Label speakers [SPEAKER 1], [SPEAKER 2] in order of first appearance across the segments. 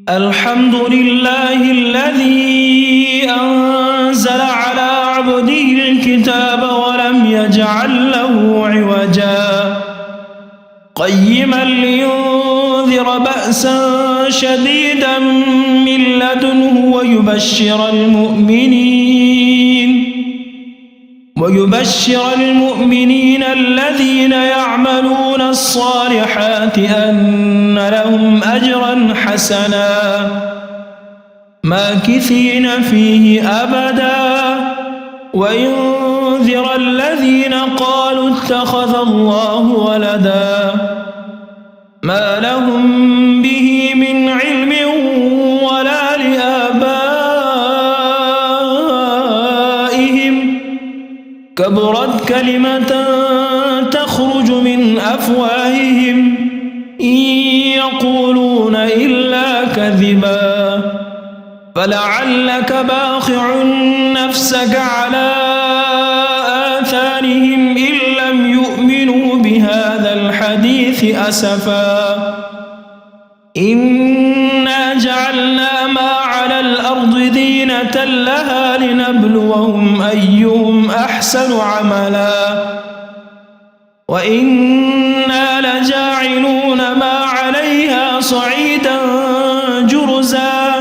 [SPEAKER 1] الحمد لله الذي أنزل على عبده الكتاب ولم يجعل له عوجا قيما لينذر بأسا شديدا من لدنه ويبشر المؤمنين الذين يعملون الصالحات أن لهم أجرا حسنا ماكثين فيه أبدا وينذر الذين قالوا اتخذ الله ولدا ما لهم به من علم ولا لآبائهم كبرت كلمة تخرج من أفواههم إن يقولون إلا كذبا فلعلك باخع نفسك على آثارهم إن لم يؤمنوا بهذا الحديث أسفا إنا جعلنا ما على الأرض زينة لها لنبلوهم أيهم أحسن عملا وإنا لجاعلون ما عليها صعيدا جرزا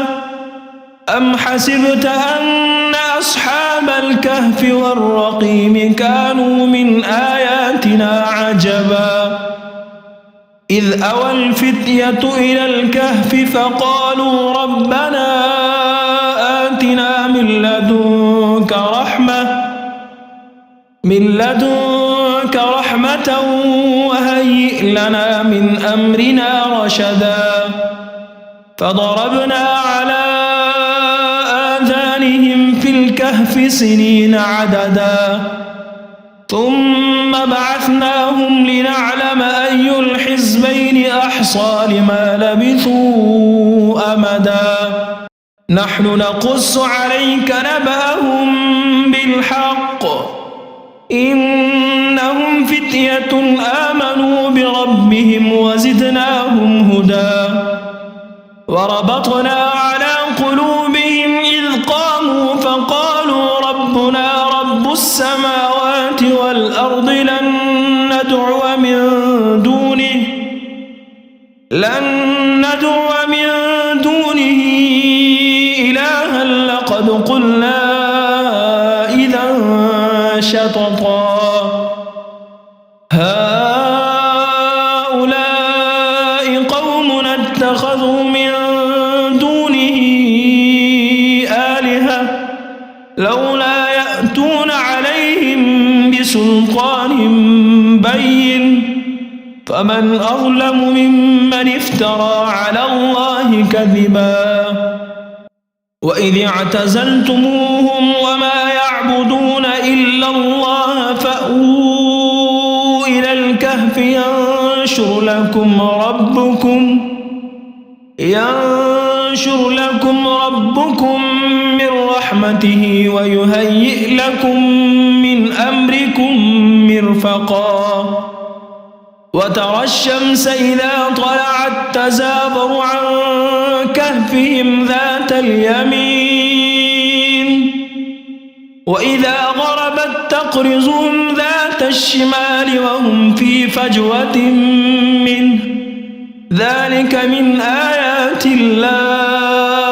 [SPEAKER 1] أم حسبت أن أصحاب الكهف والرقيم كانوا من آياتنا عجبا إذ أوى الفتية إلى الكهف فقالوا ربنا آتنا من لدنك رحمة وهيئ لنا من أمرنا رشدا فضربنا على آذانهم في الكهف سنين عددا ثم بعثناهم لنعلم أي الحزبين أحصى لما لبثوا أمدا نحن نقص عليك نبأهم بالحق إنهم فتية آمنوا بربهم وزدناهم هدى وربطنا على قلوبهم إذ قاموا فقالوا ربنا رب السماوات والأرض لن ندعو من دونه إلها لقد قلنا إذا شططا هؤلاء قوم اتخذوا من دونه آلهة لولا يأتون عليهم بسلطان بين فمن أظلم ممن افترى على الله كذبا وإذ اعتزلتموهم وما يعبدون إلا الله فأووا إلى الكهف ينشر لكم ربكم من رحمته ويهيئ لكم من أمركم مرفقا وترى الشمس إذا طلعت تزاور عن كهفهم ذات اليمين وإذا غربت تقرضهم ذات الشمال وهم في فجوة منه ذلك من آيات الله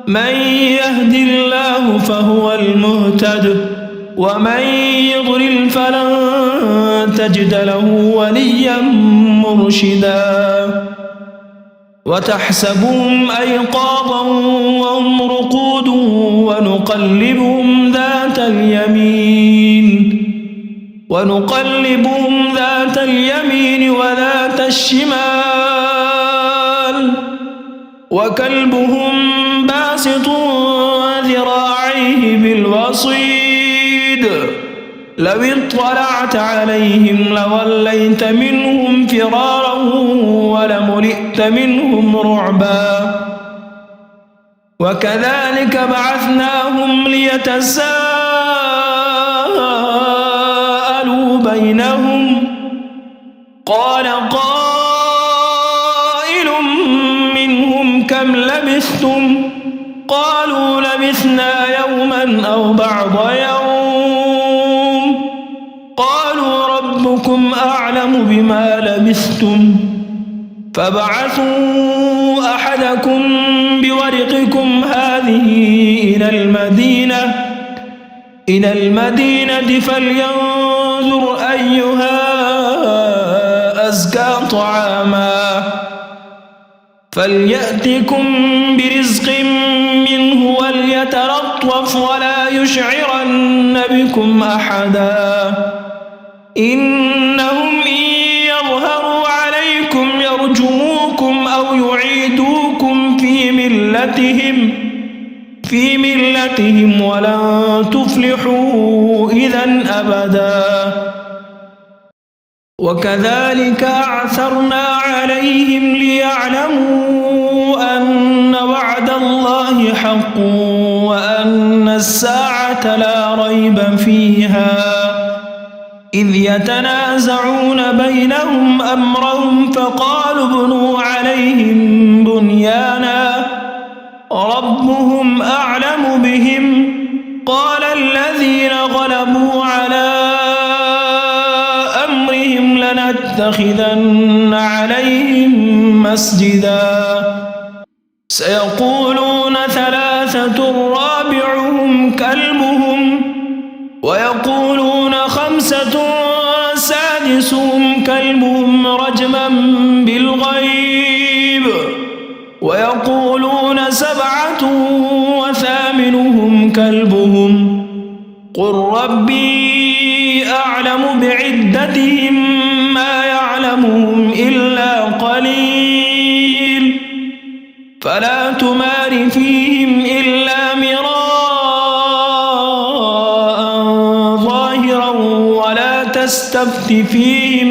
[SPEAKER 1] من يهد الله فهو المهتد ومن يضلل فلن تجد له وليا مرشدا وتحسبهم أيقاظا وهم رقود ونقلبهم ذات اليمين وذات الشمال وكلبهم باسط ذراعيه بالوصيد لو اطلعت عليهم لوليت منهم فرارا ولملئت منهم رعبا وكذلك بعثناهم ليتساءلوا بينهم قال قائل منهم كم لبثتم قالوا لبثنا يوما أو بعض يوم قالوا ربكم أعلم بما لبثتم فابعثوا أحدكم بورقكم هذه إلى المدينة فلينظر أيها أزكى طعاما فليأتكم برزق منه وليتلطف ولا يشعرن بكم أحدا إنهم إن يظهروا عليكم يرجموكم أو يعيدوكم في ملتهم ولن تفلحوا إذا أبدا وكذلك أعثرنا عليهم ليعلموا أن وعد الله حق وأن الساعة لا ريب فيها إذ يتنازعون بينهم أمرهم فقالوا ابنوا عليهم بنيانا ربهم أعلم بهم قال الذين غلبوا على أمرهم لنتخذن عليهم مسجدا سيقولون ثلاثة رابعهم كلبهم ويقولون خمسة سادسهم كلبهم رجما بالغيب ويقولون سبعة وثامنهم كلبهم قل ربي أعلم بعدتهم ما يعلمهم إلا قليل فلا تمار فيهم إلا مراء ظاهرا ولا تستفت فيهم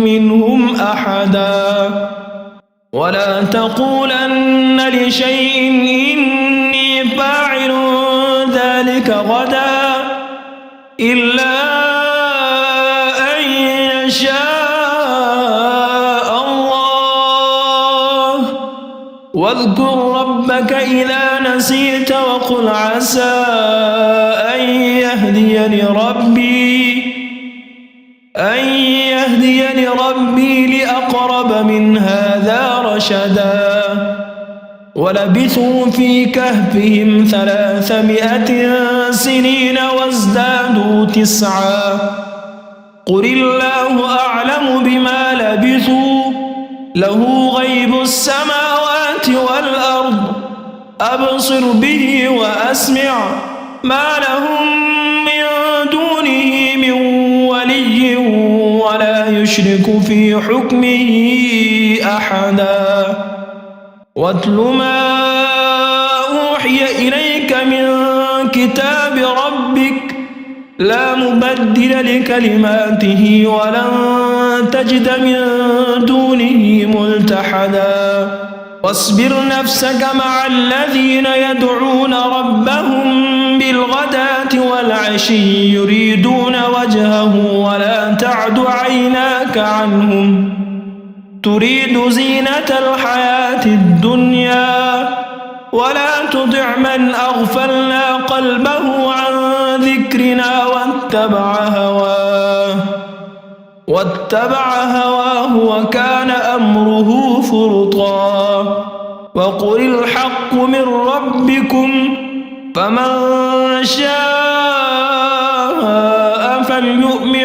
[SPEAKER 1] منهم أحدا ولا تقولن لشيء إني فاعل ذلك غدا إلا أن يشاء الله واذكر ربك إذا نسيت وقل عسى أن يهديني ربي لأقرب من هذا رشدا ولبثوا في كهفهم 300 سنين وازدادوا 9 قل الله أعلم بما لبثوا له غيب السماوات والأرض أبصر به وأسمع ما لهم من دونه من ولي ولا يشرك في حكمه أحدا واتل ما أوحي إليك من كتاب ربك لا مبدل لكلماته ولن تجد من دونه ملتحدا واصبر نفسك مع الذين يدعون ربهم بالغداة والعشي يريدون وجهه ولا تعد عيناك عنهم تريد زينة الحياة الدنيا ولا تطع من أغفلنا قلبه عن ذكرنا واتبع هواه وكان أمره فرطا وقل الحق من ربكم فمن شاء فليؤمن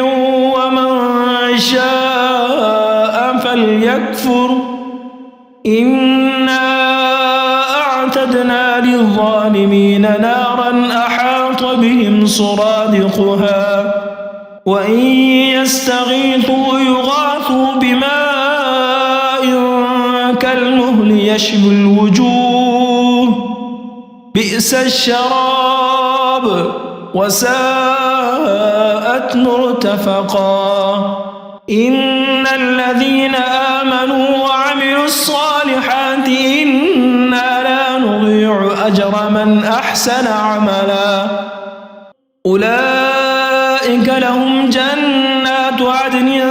[SPEAKER 1] ومن شاء فليكفر إنا أعتدنا للظالمين نارا أحاط بهم سرادقها وإن يستغيثوا يغاثوا بماء كالمهل يشوي الوجوه بئس الشراب وساءت مرتفقا إن الذين آمنوا وعملوا الصالحات إنا لا نضيع أجر من أحسن عملا أولئك لهم جنات عدن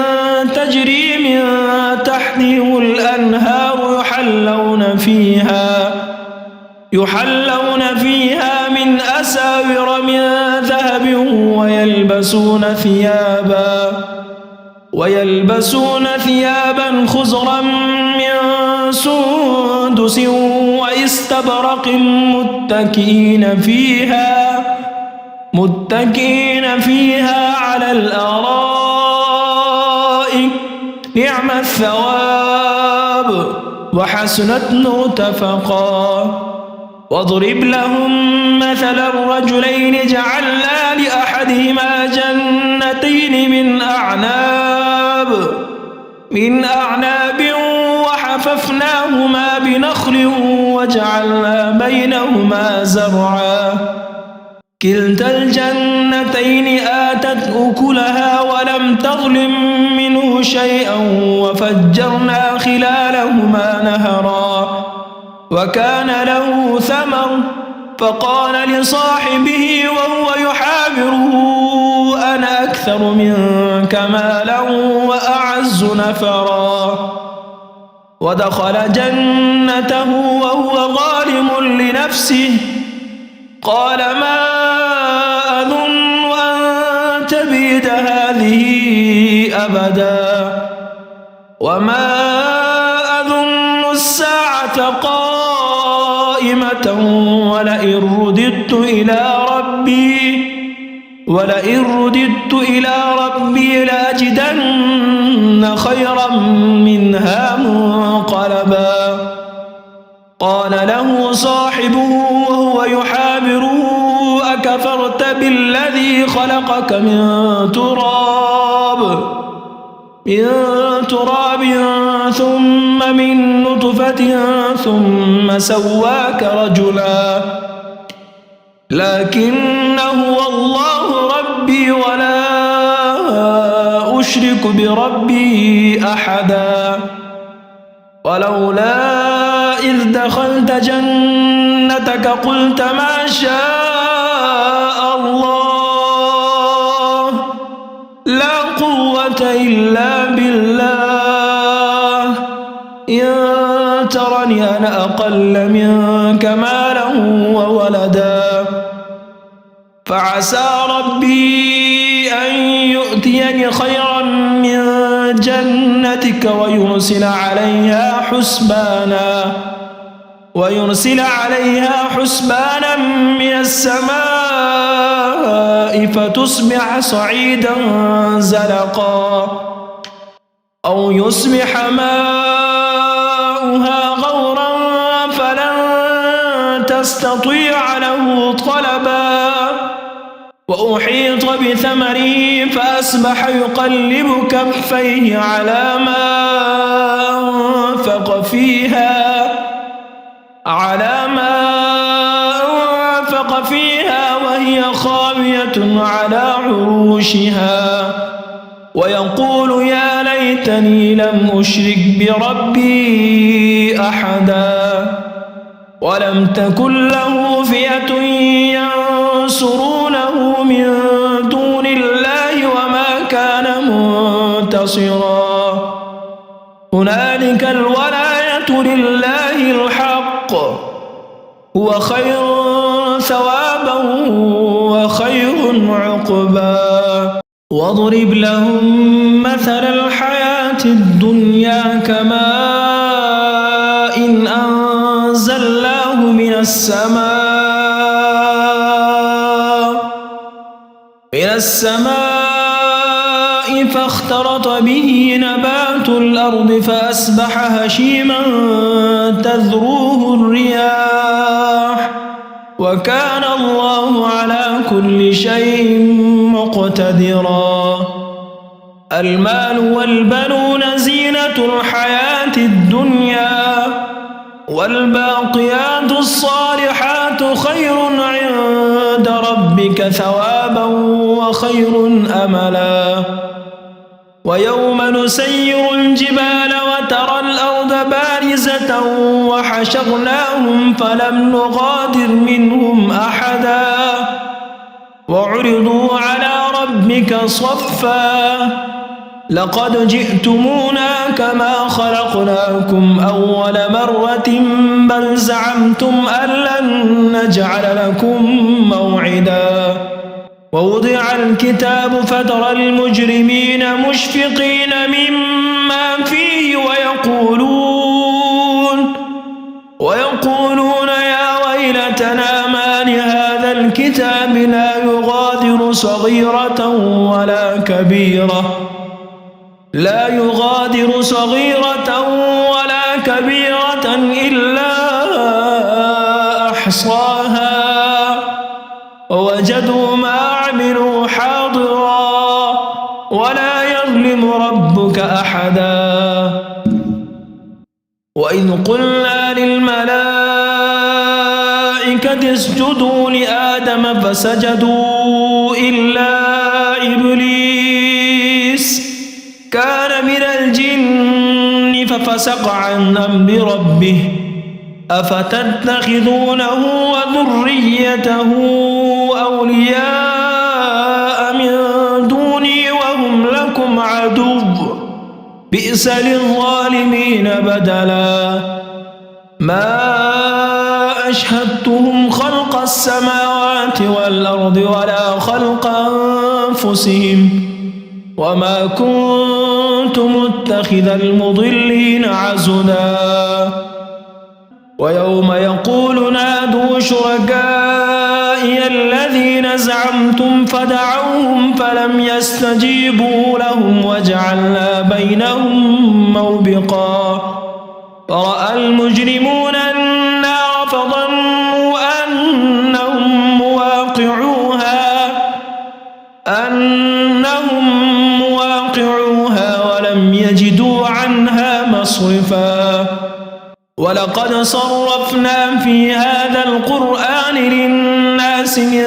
[SPEAKER 1] تجري من تحتهم الأنهار يحلون فيها يحلون فيها من أساور من ذهب ويلبسون ثيابا خضرا من سندس واستبرق متكئين فيها على الأرائك نعم الثواب وحسنت مرتفقا. واضرب لهم مثل الرجلين جعلنا لأحدهما جنتين من أعناب وحففناهما بنخل وجعلنا بينهما زرعا كلتا الجنتين آتت أكلها ولم تظلم منه شيئا وفجرنا خلالهما نهرا وكان له ثمر فقال لصاحبه وهو يحاوره أنا أكثر منك مالا وأعز نفرا ودخل جنته وهو ظالم لنفسه قال ما أظن أن تبيد هذه أبدا وما أظن الساعة قائمة ولئن رددت إلى ربي لأجدن خيرا منها منقلبا. قال له صاحبه وهو يحاوره أكفرت بالذي خلقك من تراب ثم من نطفة ثم سواك رجلا لكن هو الله ربي ولا أشرك بربي أحدا. ولولا إذ دخلت جنتك قلت ما شاء الله لا قوة إلا بالله إن ترني أنا أقل منك مالا وولدا فعسى ربي أن يؤتيني خيرا من جنتك ويرسل عليها حسبانا من السماء فتصبح صعيدا زلقا أو يصبح ماؤها غورا فلن تستطيع له طلبا وأحيط بثمره فأصبح يقلب كفيه على ما أنفق فيها وهي خاوية على عروشها ويقول يا ليتني لم أشرك بربي أحدا ولم تكن له فئة ينصرونه من دون الله وما كان منتصرا. هنالك الولاية لله الحق هو خير ثوابا وخير عقبا. واضرب لهم مثل الحياة الدنيا كماء إن أنزلناه من السماء فاختلط به نبات الأرض فأصبح هشيما تذروه الرياح وكان الله على كل شيء مقتدرا. المال والبنون زينة الحياة الدنيا والباقيات الصالحات خير عند ربك ثوابا وخير أملا. ويوم نسير الجبال وترى الأرض بارزة وحشرناهم فلم نغادر منهم أحدا وعرضوا على ربك صفا لقد جئتمونا كما خلقناكم أول مرة بل زعمتم أن لن نجعل لكم موعدا ووضع الكتاب فترى المجرمين مشفقين مما فيه ويقولون يا ويلتنا ما لهذا الكتاب لا يغادر صغيرة ولا كبيرة إلا أحصاها ووجدوا ما عملوا حاضرا ولا يظلم ربك أحدا وإذ قلنا للملائكة اسجدوا لآدم فسجدوا إلا إبليس كان من الجن ففسق عن أمر ربه أفتتخذونه وذريته أولياء من دوني وهم لكم عدو بئس للظالمين بدلا ما أشهدتهم خلق السماوات والأرض ولا خلق أنفسهم وما كنت متخذ المضلين عضدا ويوم يقول نادوا شركائي الذين زعمتم فدعوهم فلم يستجيبوا لهم وجعلنا بينهم موبقا فرأى المجرمون النار فظنوا أنهم مواقعوها ولم يجدوا عنها مصرفا ولقد صرفنا في هذا القرآن للناس من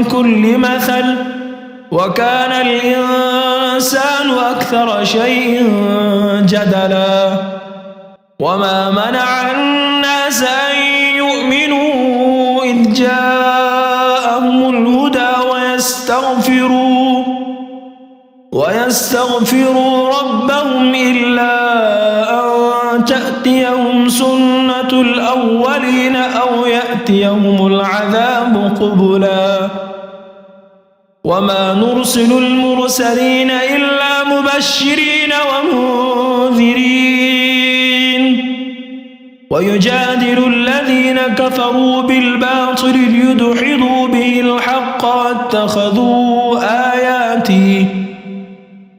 [SPEAKER 1] كل مثل وكان الإنسان أكثر شيء جدلا وما منع الناس أن يؤمنوا إذ جاءهم الهدى ويستغفروا ربهم إلا أن تأتيهم سنة الأولين أو يأتيهم العذاب قبلا وما نرسل المرسلين إلا مبشرين ومنذرين ويجادل الذين كفروا بالباطل ليدحضوا به الحق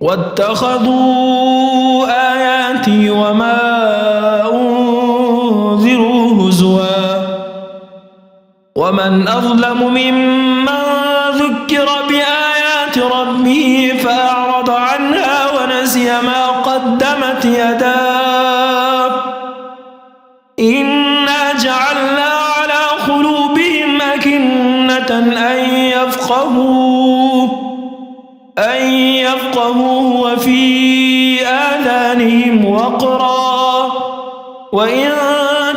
[SPEAKER 1] واتخذوا آياتي وما أنذروا هزوا ومن أظلم ممن ذكر بآيات ربه فأعرض عنها ونسي ما قدمت يداه إنا جعلنا على قلوبهم أكنة أن يفقهوه وفي آذانهم وقرا وإن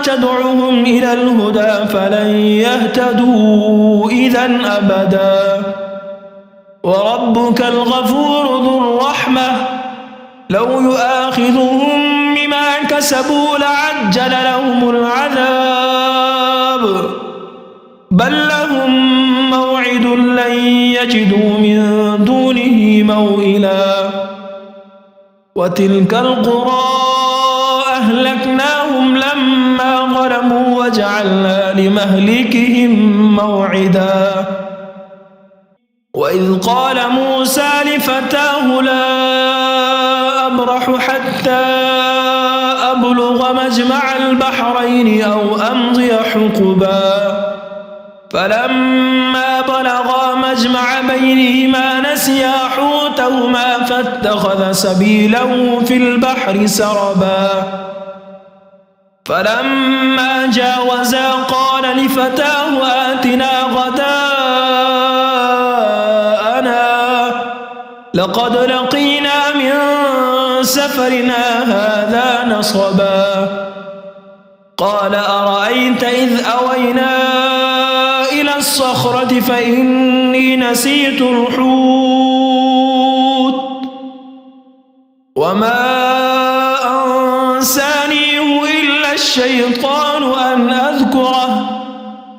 [SPEAKER 1] تدعوهم إلى الهدى فلن يهتدوا إذا أبدا وربك الغفور ذو الرحمة لو يؤاخذهم بما كسبوا لعجل لهم العذاب بل لهم موعد لن يجدوا من دونه موئلا وتلك القرى أهلكناهم لما ظلموا وجعلنا لمهلكهم موعدا وإذ قال موسى لفتاه لا أبرح حتى أبلغ مجمع البحرين أو أمضي حقبا فلما بلغا مجمع بينهما نسيا حوتهما فاتخذ سبيله في البحر سربا فلما جاوزا قال لفتاه آتنا غداءنا لقد لقينا من سفرنا هذا نصبا قال أرأيت إذ أوينا إلى الصخرة فإني نسيت الحوت وما أنسانيه إلا الشيطان أن أذكره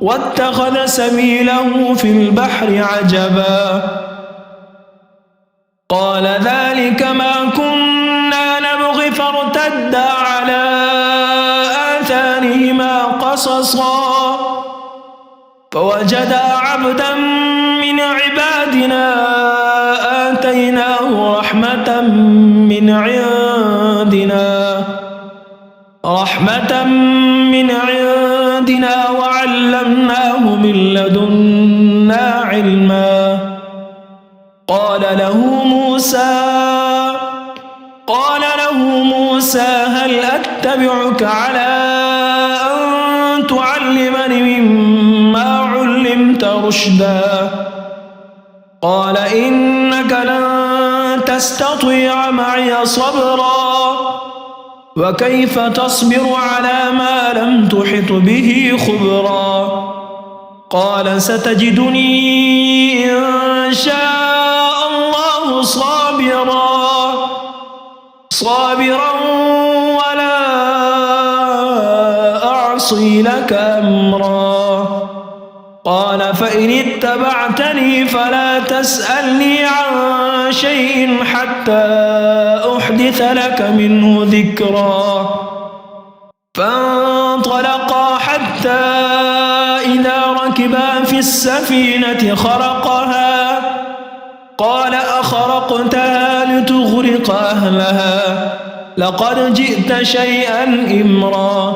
[SPEAKER 1] واتخذ سبيله في البحر عجبا قال ذلك ما كنا نبغي فارتدا على آثارهما قصصا فوجدا عبدا من عبادنا آتيناه رحمة من عندنا وعلمناه من لدنا علما قال له موسى هل أتبعك على أن تعلمني مما علمت رشدا قال إنك لن تستطيع معي صبرا وكيف تصبر على ما لم تحط به خبرا قال ستجدني إن شاء الله صابرا ولا أعصي لك أمرا قال فإن اتبعتني فلا تسألني عن شيء حتى أحدث لك منه ذكرا فانطلقا حتى إذا ركبا في السفينة خرقها قال أخرقتها لتغرق أهلها لقد جئت شيئا إمرا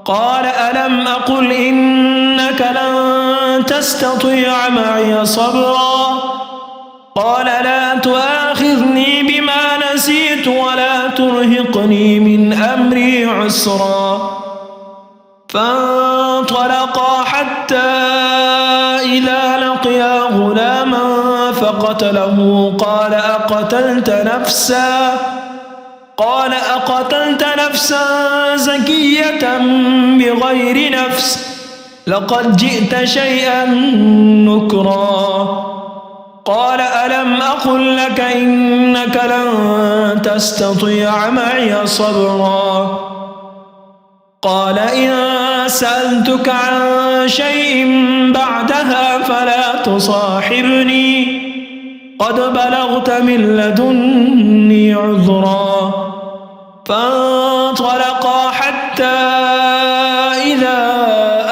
[SPEAKER 1] قال ألم أقل إنك لن تستطيع معي صبرا قال لا تؤاخذني بما نسيت ولا ترهقني من أمري عسرا فانطلقا حتى إذا لقيا غلاما فقتله قال أقتلت نفسا زكية بغير نفس لقد جئت شيئا نكرا قال ألم أقل لك إنك لن تستطيع معي صبرا قال إن سألتك عن شيء بعدها فلا تصاحبني قد بلغت من لدني عذرا فانطلقا حتى إذا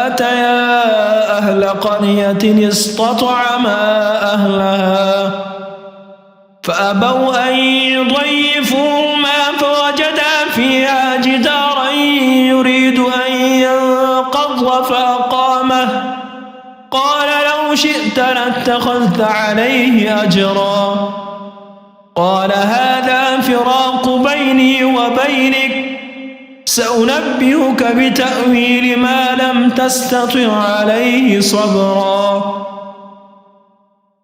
[SPEAKER 1] أتيا أهل قرية استطعما أهلها فأبوا أن يضيفوهما فوجدا فيها جدارا يريد أن ينقض فأقامه قال لو شئت لاتخذت عليه أجرا قال هذا فراق بيني وبينك سأنبئك بتأويل ما لم تستطع عليه صبرا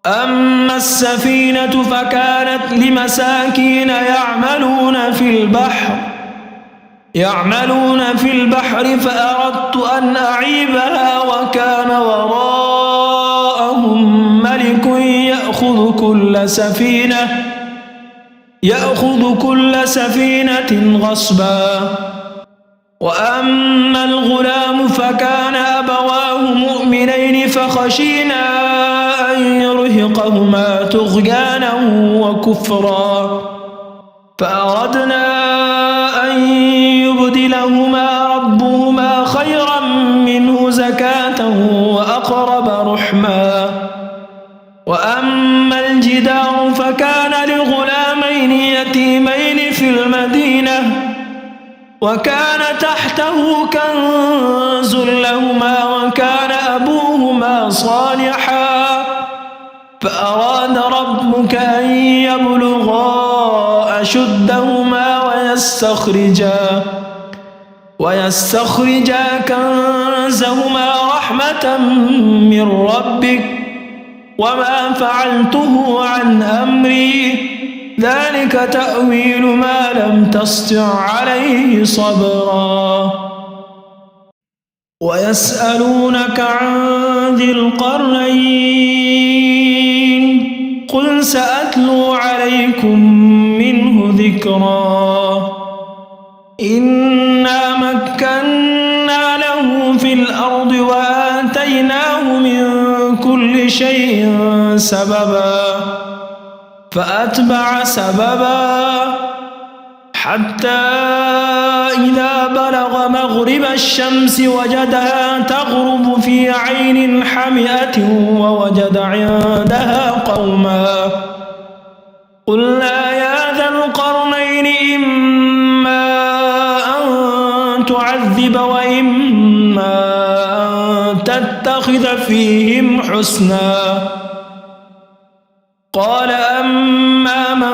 [SPEAKER 1] أما السفينة فكانت لمساكين يعملون في البحر فأردت أن أعيبها وكان وراءهم ملك يأخذ كل سفينة غصبا وأما الغلام فكان أبواه مؤمنين فخشينا أن يرهقهما طغيانا وكفرا فأردنا أن يبدلهما ربهما خيرا منه زكاة وأقرب رحما وأما الجدار فكان لغلامين يتيمين في المدينة وكان تحته كنز لهما وكان أبوهما صالحا فأراد ربك أن يبلغا أشدهما ويستخرجا كنزهما رحمة من ربك وما فعلته عن أمري ذلك تأويل ما لم تسطع عليه صبرا ويسألونك عن ذي القرنين قل سأتلو عليكم منه ذكرا ذكرا إنا مكنا له في الأرض وآتيناه من كل شيء سببا فأتبع سببا حتى إذا بلغ مغرب الشمس وجدها تغرب في عين حمئة ووجد عندها قوما قلنا يا ذا القرنين إما أن تعذب وإما أن تتخذ فيهم حسنا قال أما من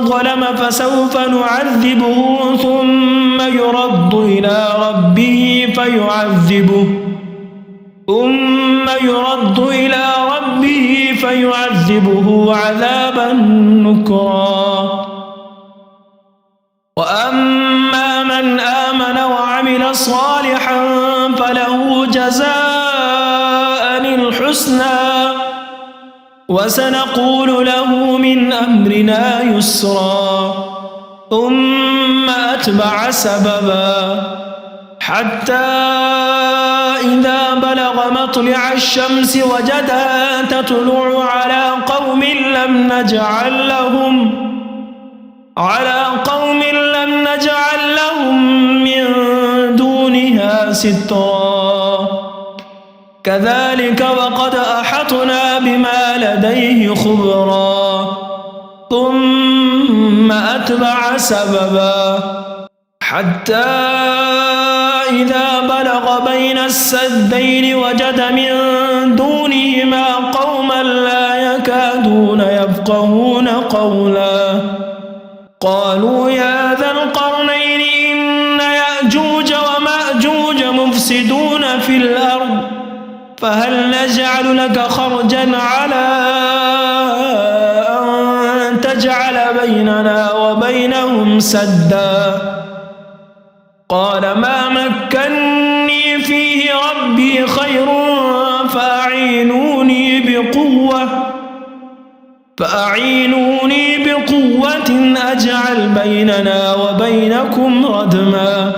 [SPEAKER 1] ظلم فسوف نعذبه ثم يرد إلى ربه فيعذبه عذابا نكرا وأما من آمن وعمل صالحا فله جزاء الحسنى وسنقول له من أمرنا يسرا ثم أتبع سببا حتى إذا بلغ مطلع الشمس وجدها تطلع على قوم لم نجعل لهم من دونها سترا كذلك وقد أحطنا بما لديه خبرا ثم أتبع سببا حتى إذا بلغ بين السدين وجد من دونهما قوما لا يكادون يفقهون قولا قالوا يا ذا القرنين إن يأجوج ومأجوج مفسدون في الأرض فهل نجعل لك خرجا على أن تجعل بيننا وبينهم سدا قال ما مكني فيه ربي خير فأعينوني بقوة أجعل بيننا وبينكم ردما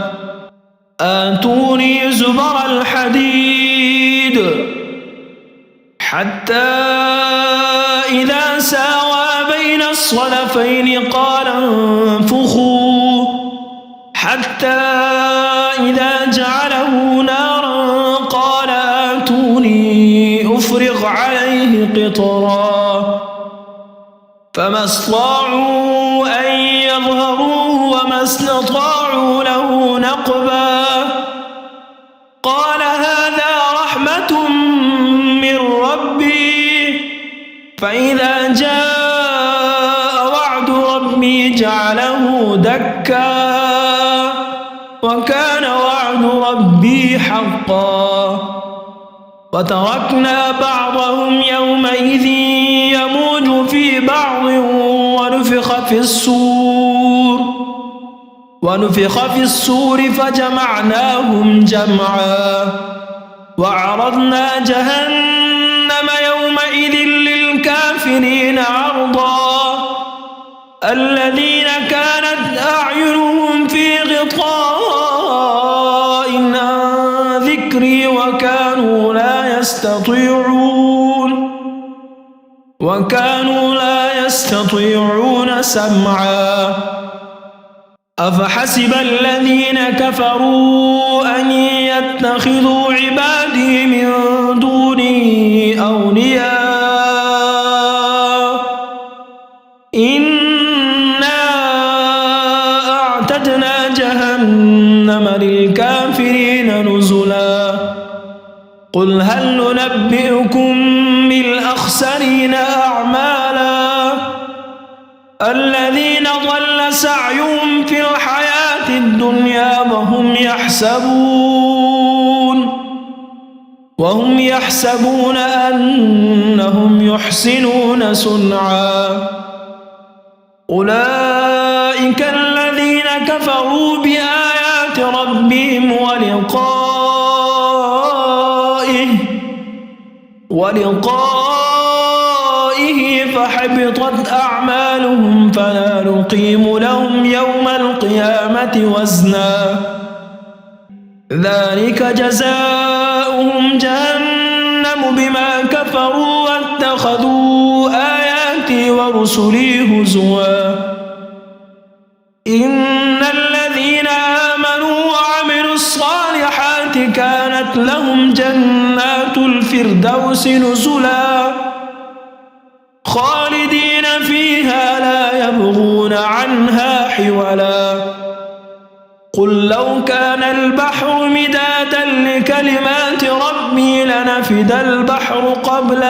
[SPEAKER 1] آتوني زبر الحديد حتى إذا ساوى بين الصدفين قال انفخوا حتى إذا جعله نارا قال آتوني أفرغ عليه قطرا فما استطاعوا أن يظهروه وما استطاعوا له نقبا قال هذا رحمة من ربي فإذا جاء وعد ربي جعله دكا وكان وعد ربي حقا وتركنا بعضهم يومئذ يموج في بعض ونفخ في الصور فجمعناهم جمعا وعرضنا جهنم يومئذ للكافرين عرضا الذين كانت أعينهم في غطاء عن ذكري وكانوا لا يستطيعون سمعا أفحسب الذين كفروا أن يتخذوا عبادي من دوني أولياء إنا أعتدنا جهنم للكافرين نزلا قل هل ننبئكم بالأخسرين أعمالا الذين ضل سعيهم في الحياة الدنيا وهم يحسبون أنهم يحسنون صنعا أولئك الذين كفروا بآيات ربهم ولقائه ربه فحبطت أعمالهم فلا نقيم لهم يوم القيامة وزنا ذلك جزاؤهم جهنم بما كفروا واتخذوا آياتي ورسلي هزوا إن الذين آمنوا وعملوا الصالحات كانت لهم جنات الفردوس نزلا خالدين فيها لا يبغون عنها حولا قل لو كان البحر مدادا لكلمات ربي لنفد البحر قبل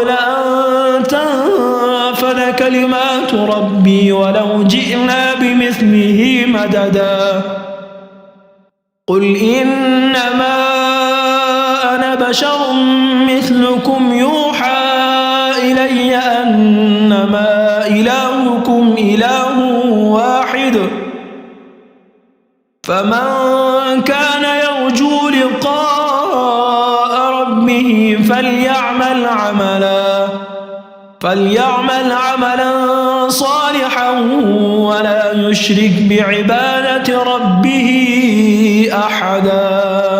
[SPEAKER 1] أن تنفد كلمات ربي ولو جئنا بمثله مددا قل إنما أنا بشر مثلكم يوحى إلي أنما إلهكم إله واحد فمن كان يرجو لقاء ربه فليعمل عملا صالحا ولا يشرك بعبادة ربه أحدا.